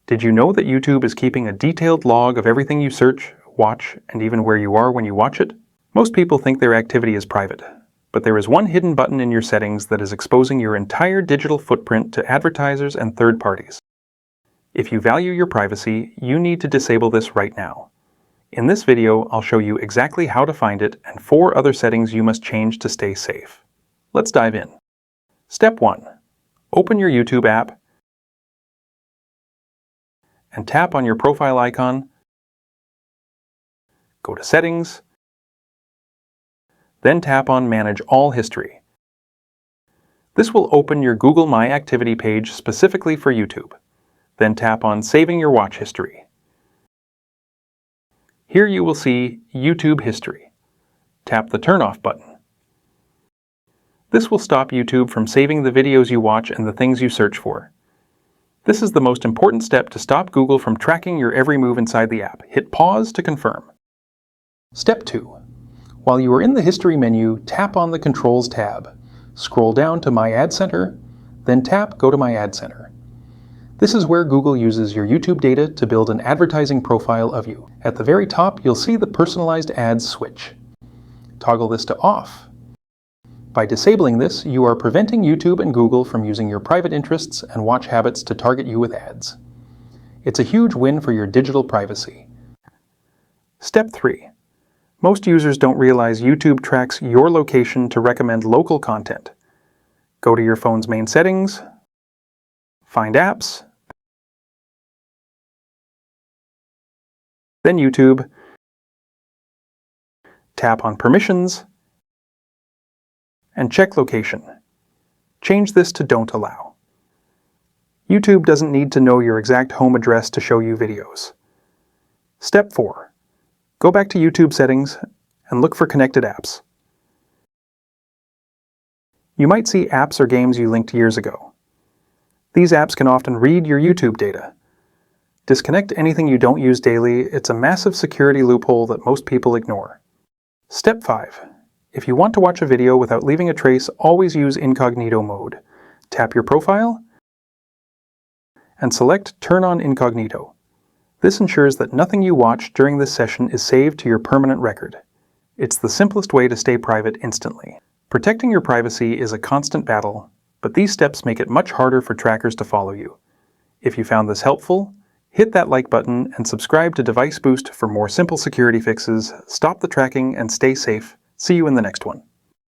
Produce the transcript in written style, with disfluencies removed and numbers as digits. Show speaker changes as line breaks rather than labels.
Did you know that YouTube is keeping a detailed log of everything you search, watch, and even where you are when you watch it? Most people think their activity is private, but there is one hidden button in your settings that is exposing your entire digital footprint to advertisers and third parties. If you value your privacy, you need to disable this right now. In this video, I'll show you exactly how to find it and 4 other settings you must change to stay safe. Let's dive in. Step 1. Open your YouTube app and tap on your profile icon. Go to Settings, then tap on Manage All History. This will open your Google My Activity page specifically for YouTube. Then tap on Saving Your Watch History. Here you will see YouTube History. Tap the Turn Off button. This will stop YouTube from saving the videos you watch and the things you search for. This is the most important step to stop Google from tracking your every move inside the app. Hit pause to confirm. Step 2. While you are in the History menu, tap on the Controls tab. Scroll down to My Ad Center, then tap Go to My Ad Center. This is where Google uses your YouTube data to build an advertising profile of you. At the very top, you'll see the Personalized Ads switch. Toggle this to Off. By disabling this, you are preventing YouTube and Google from using your private interests and watch habits to target you with ads. It's a huge win for your digital privacy. Step 3. Most users don't realize YouTube tracks your location to recommend local content. Go to your phone's main settings, find Apps, then YouTube, tap on Permissions, and check Location. Change this to Don't Allow. YouTube doesn't need to know your exact home address to show you videos. Step 4. Go back to YouTube Settings and look for Connected Apps. You might see apps or games you linked years ago. These apps can often read your YouTube data. Disconnect anything you don't use daily. It's a massive security loophole that most people ignore. Step 5. If you want to watch a video without leaving a trace, always use incognito mode. Tap your profile and select Turn on Incognito. This ensures that nothing you watch during this session is saved to your permanent record. It's the simplest way to stay private instantly. Protecting your privacy is a constant battle, but these steps make it much harder for trackers to follow you. If you found this helpful, hit that like button and subscribe to DeviceBoost for more simple security fixes. Stop the tracking and stay safe. See you in the next one.